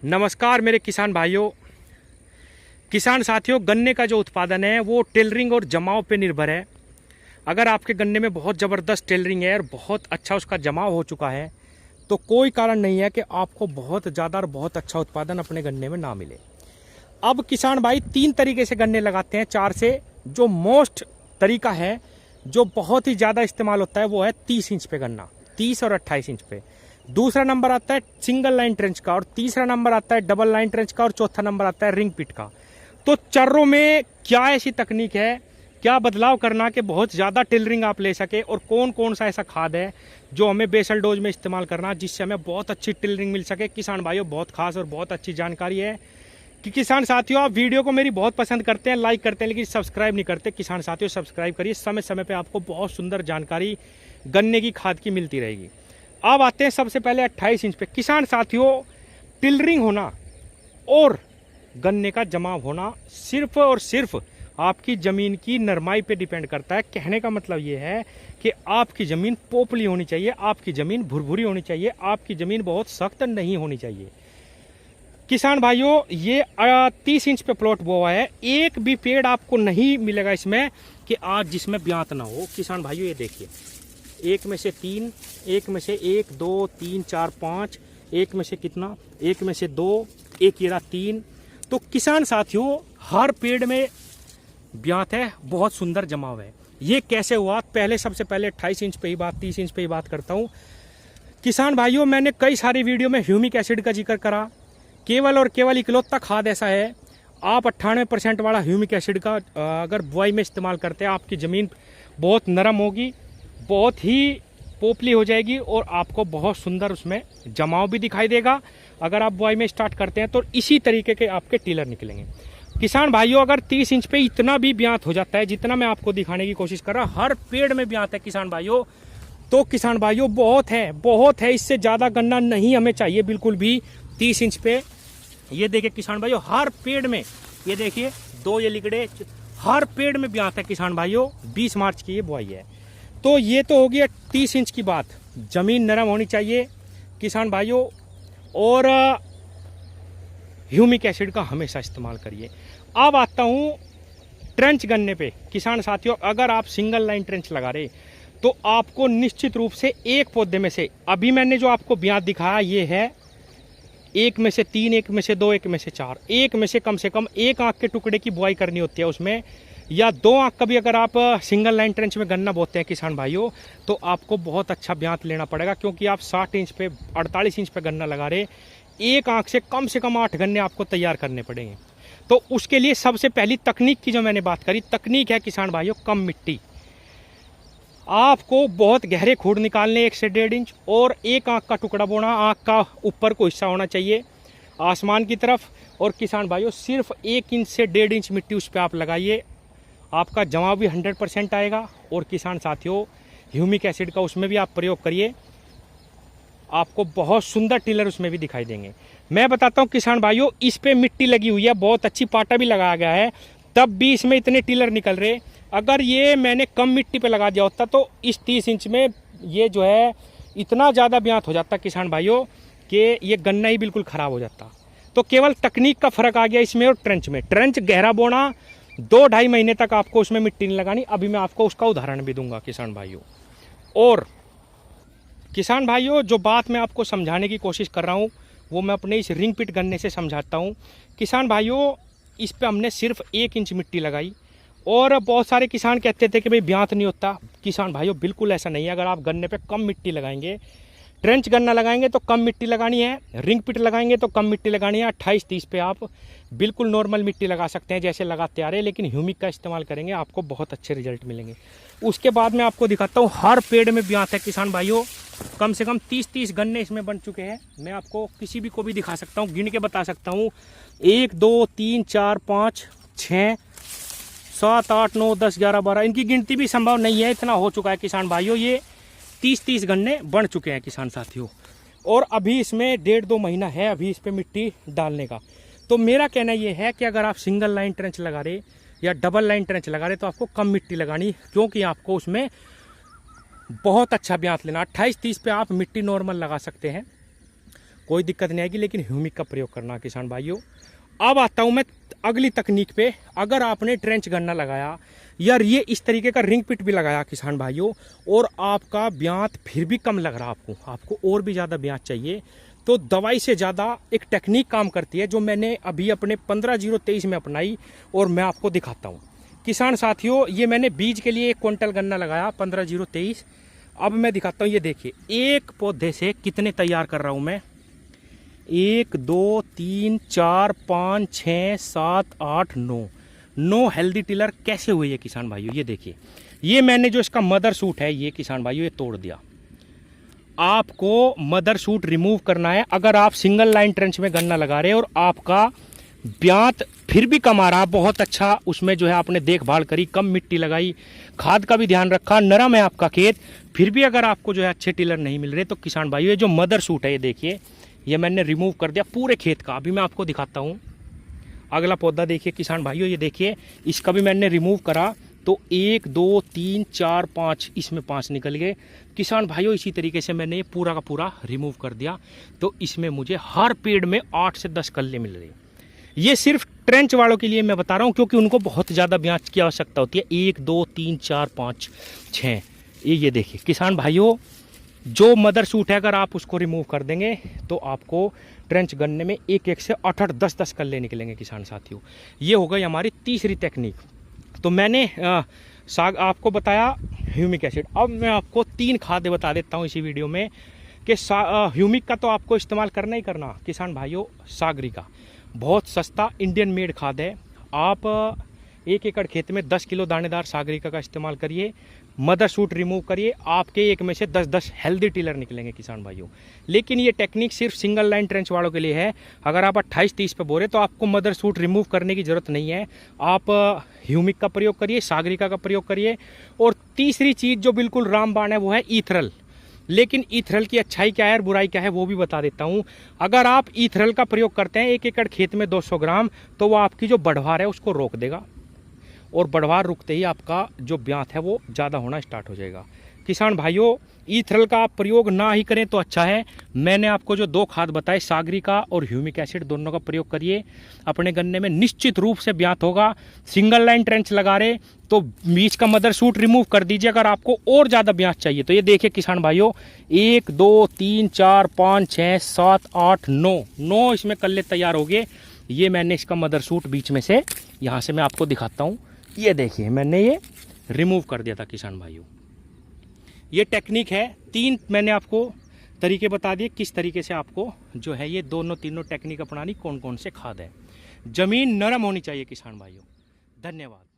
नमस्कार मेरे किसान भाइयों, किसान साथियों। गन्ने का जो उत्पादन है वो टेलरिंग और जमाव पे निर्भर है। अगर आपके गन्ने में बहुत ज़बरदस्त टेलरिंग है और बहुत अच्छा उसका जमाव हो चुका है तो कोई कारण नहीं है कि आपको बहुत ज़्यादा और बहुत अच्छा उत्पादन अपने गन्ने में ना मिले। अब किसान भाई 3 तरीके से गन्ने लगाते हैं, 4 से। जो मोस्ट तरीका है जो बहुत ही ज़्यादा इस्तेमाल होता है वो है 30 इंच पे गन्ना, 30 और 28 इंच पे। दूसरा नंबर आता है सिंगल लाइन ट्रेंच का, और तीसरा नंबर आता है डबल लाइन ट्रेंच का, और चौथा नंबर आता है रिंग पिट का। तो चर्रों में क्या ऐसी तकनीक है, क्या बदलाव करना कि बहुत ज़्यादा टेलरिंग आप ले सके, और कौन कौन सा ऐसा खाद है जो हमें बेसल डोज में इस्तेमाल करना जिससे हमें बहुत अच्छी टेलरिंग मिल सके। किसान भाइयों, बहुत खास और बहुत अच्छी जानकारी है कि किसान साथियों, आप वीडियो को मेरी बहुत पसंद करते हैं, लाइक करते हैं, लेकिन सब्सक्राइब नहीं करते। किसान साथियों, सब्सक्राइब करिए, समय समय पे आपको बहुत सुंदर जानकारी गन्ने की खाद की मिलती रहेगी। अब आते हैं सबसे पहले 28 इंच पे। किसान साथियों, टिलरिंग होना और गन्ने का जमाव होना सिर्फ और सिर्फ आपकी ज़मीन की नरमाई पे डिपेंड करता है। कहने का मतलब ये है कि आपकी ज़मीन पोपली होनी चाहिए, आपकी ज़मीन भुरभुरी होनी चाहिए, आपकी ज़मीन बहुत सख्त नहीं होनी चाहिए। किसान भाइयों, ये 30 इंच पे प्लॉट बोआ है। एक भी पेड़ आपको नहीं मिलेगा इसमें कि आज जिसमें ब्यात ना हो। किसान भाइयों, ये देखिए, एक में से 3, एक में से 1 2 3 4 5, एक में से कितना, एक में से 2, एक ये रहा 3। तो किसान साथियों, हर पेड़ में ब्यात है, बहुत सुंदर जमाव है। ये कैसे हुआ? पहले सबसे पहले 28 इंच पे ही बात, 30 इंच पे ही बात करता हूँ। किसान भाइयों, मैंने कई सारी वीडियो में ह्यूमिक एसिड का जिक्र करा। केवल और केवल इकलौता खाद ऐसा है, आप 98% वाला ह्यूमिक एसिड का अगर बुआई में इस्तेमाल करते हैं, आपकी ज़मीन बहुत नरम होगी, बहुत ही पोपली हो जाएगी और आपको बहुत सुंदर उसमें जमाव भी दिखाई देगा। अगर आप बुआई में स्टार्ट करते हैं तो इसी तरीके के आपके टिलर निकलेंगे। किसान भाइयों, अगर 30 इंच पे इतना भी ब्यात हो जाता है जितना मैं आपको दिखाने की कोशिश कर रहा हूँ, हर पेड़ में ब्यात है किसान भाइयों, तो किसान भाइयों बहुत है, बहुत है। इससे ज़्यादा गन्ना नहीं हमें चाहिए बिल्कुल भी। 30 इंच पे ये देखिए किसान भाइयों, हर पेड़ में, ये देखिए 2 ये लिगड़े, हर पेड़ में ब्यात है किसान भाइयों। 20 मार्च की ये बुआई है। तो ये तो हो गया 30 इंच की बात। ज़मीन नरम होनी चाहिए किसान भाइयों, और ह्यूमिक एसिड का हमेशा इस्तेमाल करिए। अब आता हूँ ट्रेंच गन्ने पे। किसान साथियों, अगर आप सिंगल लाइन ट्रेंच लगा रहे तो आपको निश्चित रूप से एक पौधे में से, अभी मैंने जो आपको ब्यात दिखाया ये है, एक में से 3, एक में से 2, एक में से 4, एक में से कम 1 आंख के टुकड़े की बुआई करनी होती है उसमें, या 2 आंख का भी। अगर आप सिंगल लाइन ट्रेंच में गन्ना बोते हैं किसान भाइयों, तो आपको बहुत अच्छा ब्यात लेना पड़ेगा, क्योंकि आप 60 इंच पे 48 इंच पे गन्ना लगा रहे, 1 आंख से कम 8 गन्ने आपको तैयार करने पड़ेंगे। तो उसके लिए सबसे पहली तकनीक की जो मैंने बात करी, तकनीक है किसान भाइयों कम मिट्टी। आपको बहुत गहरे खूड़ निकालने 1 से 1.5 इंच, और 1 आंख का टुकड़ा बोना, आंख का ऊपर को हिस्सा होना चाहिए आसमान की तरफ। और किसान भाइयों, सिर्फ 1 इंच से 1.5 इंच मिट्टी उस पर आप लगाइए, आपका जमाव भी 100% आएगा। और किसान साथियों, ह्यूमिक एसिड का उसमें भी आप प्रयोग करिए, आपको बहुत सुंदर टिलर उसमें भी दिखाई देंगे। मैं बताता हूँ किसान भाइयों, इस पे मिट्टी लगी हुई है, बहुत अच्छी पाटा भी लगाया गया है, तब भी इसमें इतने टिलर निकल रहे। अगर ये मैंने कम मिट्टी पे लगा दिया होता तो इस 30 इंच में ये जो है इतना ज़्यादा ब्यात हो जाता किसान भाइयों कि ये गन्ना ही बिल्कुल ख़राब हो जाता। तो केवल तकनीक का फ़र्क आ गया इसमें और ट्रेंच में। ट्रेंच गहरा बोना, 2-2.5 महीने तक आपको उसमें मिट्टी नहीं लगानी। अभी मैं आपको उसका उदाहरण भी दूंगा किसान भाइयों। और किसान भाइयों, जो बात मैं आपको समझाने की कोशिश कर रहा हूँ वो मैं अपने इस रिंग पिट गन्ने से समझाता हूँ। किसान भाइयों, इस पे हमने सिर्फ 1 इंच मिट्टी लगाई, और बहुत सारे किसान कहते थे कि भाई ब्यात नहीं होता। किसान भाइयों, बिल्कुल ऐसा नहीं है। अगर आप गन्ने पे कम मिट्टी लगाएंगे, ट्रेंच गन्ना लगाएंगे तो कम मिट्टी लगानी है, रिंग पिट लगाएंगे तो कम मिट्टी लगानी है। 28-30 पे आप बिल्कुल नॉर्मल मिट्टी लगा सकते हैं जैसे लगाते आ रहे हैं, लेकिन ह्यूमिक का इस्तेमाल करेंगे, आपको बहुत अच्छे रिजल्ट मिलेंगे। उसके बाद मैं आपको दिखाता हूँ, हर पेड़ में ब्यात है किसान भाइयों, कम से कम 30-30 गन्ने इसमें बन चुके हैं। मैं आपको किसी भी को भी दिखा सकता हूँ, गिन के बता सकता हूँ, 1 2 3 4 5 6 7 8 9 10 11 12, इनकी गिनती भी संभव नहीं है, इतना हो चुका है किसान भाइयों। ये 30-30 गन्ने बन चुके हैं किसान साथियों, और अभी इसमें 1.5-2 महीना है अभी इस पे मिट्टी डालने का। तो मेरा कहना ये है कि अगर आप सिंगल लाइन ट्रेंच लगा रहे या डबल लाइन ट्रेंच लगा रहे तो आपको कम मिट्टी लगानी, क्योंकि आपको उसमें बहुत अच्छा ब्यात लेना। 28-30 पे आप मिट्टी नॉर्मल लगा सकते हैं, कोई दिक्कत नहीं आएगी, लेकिन ह्यूमिक का प्रयोग करना किसान भाइयों। अब आता हूँ मैं अगली तकनीक पे। अगर आपने ट्रेंच गन्ना लगाया या ये इस तरीके का रिंग पिट भी लगाया किसान भाइयों, और आपका ब्यात फिर भी कम लग रहा, आपको और भी ज़्यादा ब्यात चाहिए, तो दवाई से ज़्यादा एक टेक्निक काम करती है, जो मैंने अभी अपने 15-0-23 में अपनाई और मैं आपको दिखाता हूँ किसान साथियों। ये मैंने बीज के लिए 1 क्विंटल गन्ना लगाया 15-0-23। अब मैं दिखाता हूँ, ये देखिए एक पौधे से कितने तैयार कर रहा हूँ मैं। 1 2 3 4 5 6 7 8 9 हेल्दी टिलर कैसे हुए ये किसान भाइयों। ये देखिए, ये मैंने जो इसका मदर सूट है ये किसान भाइयों ये तोड़ दिया। आपको मदर सूट रिमूव करना है। अगर आप सिंगल लाइन ट्रेंच में गन्ना लगा रहे हैं और आपका ब्यात फिर भी कम आ रहा, बहुत अच्छा उसमें जो है आपने देखभाल करी, कम मिट्टी लगाई, खाद का भी ध्यान रखा, नरम है आपका खेत, फिर भी अगर आपको जो है अच्छे टिलर नहीं मिल रहे, तो किसान भाइयों ये जो मदर सूट है ये देखिए, ये मैंने रिमूव कर दिया पूरे खेत का। अभी मैं आपको दिखाता हूँ अगला पौधा। देखिए किसान भाइयों, ये देखिए इसका भी मैंने रिमूव करा, तो 1 2 3 4 5 इसमें 5 निकल गए किसान भाइयों। इसी तरीके से मैंने ये पूरा का पूरा रिमूव कर दिया, तो इसमें मुझे हर पेड़ में 8 से 10 कल्ले मिल रहे। ये सिर्फ ट्रेंच वालों के लिए मैं बता रहा हूँ, क्योंकि उनको बहुत ज़्यादा ब्याज की आवश्यकता होती है। 1 2 3 4 5 6 ये देखिए किसान भाइयों, जो मदर सूट है अगर आप उसको रिमूव कर देंगे तो आपको ट्रेंच गन्ने में 1 से 8 10 कल्ले निकलेंगे किसान साथियों। ये हो गई हमारी तीसरी टेक्निक। तो मैंने आपको बताया ह्यूमिक एसिड। अब मैं आपको 3 खाद बता देता हूँ इसी वीडियो में कि ह्यूमिक का तो आपको इस्तेमाल करना ही करना किसान भाइयों। सागरी का बहुत सस्ता इंडियन मेड खाद है। आप 1 एकड़ खेत में 10 किलो दानेदार सागरिका का इस्तेमाल करिए, मदर सूट रिमूव करिए, आपके एक में से 10-10 हेल्दी टिलर निकलेंगे किसान भाइयों। लेकिन ये टेक्निक सिर्फ सिंगल लाइन ट्रेंच वालों के लिए है। अगर आप 28-30 पे बोरे तो आपको मदर सूट रिमूव करने की ज़रूरत नहीं है। आप ह्यूमिक का प्रयोग करिए, सागरिका का प्रयोग करिए। और तीसरी चीज़ जो बिल्कुल रामबाण है वो है ईथरल। लेकिन ईथरल की अच्छाई क्या है और बुराई क्या है वो भी बता देता हूँ। अगर आप ईथरल का प्रयोग करते हैं 1 एकड़ खेत में 200 ग्राम, तो वो आपकी जो बढ़वार है उसको रोक देगा, और बढ़वार रुकते ही आपका जो ब्यात है वो ज़्यादा होना स्टार्ट हो जाएगा। किसान भाइयों, ईथरल का आप प्रयोग ना ही करें तो अच्छा है। मैंने आपको जो 2 खाद बताए, सागरिका और ह्यूमिक एसिड, दोनों का प्रयोग करिए। अपने गन्ने में निश्चित रूप से ब्यात होगा। सिंगल लाइन ट्रेंच लगा रहे तो बीच का मदर सूट रिमूव कर दीजिए। अगर आपको और ज़्यादा ब्यात चाहिए तो ये देखिए किसान भाइयों, 1 2 3 4 5 6 7 8 9 इसमें कल्ले तैयार हो गए। ये मैंने इसका मदर सूट बीच में से, यहाँ से मैं आपको दिखाता हूँ, ये देखिए मैंने ये रिमूव कर दिया था किसान भाइयों। ये टेक्निक है। 3 मैंने आपको तरीके बता दिए किस तरीके से आपको जो है ये तीनों टेक्निक अपनानी, कौन कौन से खाद है। जमीन नरम होनी चाहिए किसान भाइयों। धन्यवाद।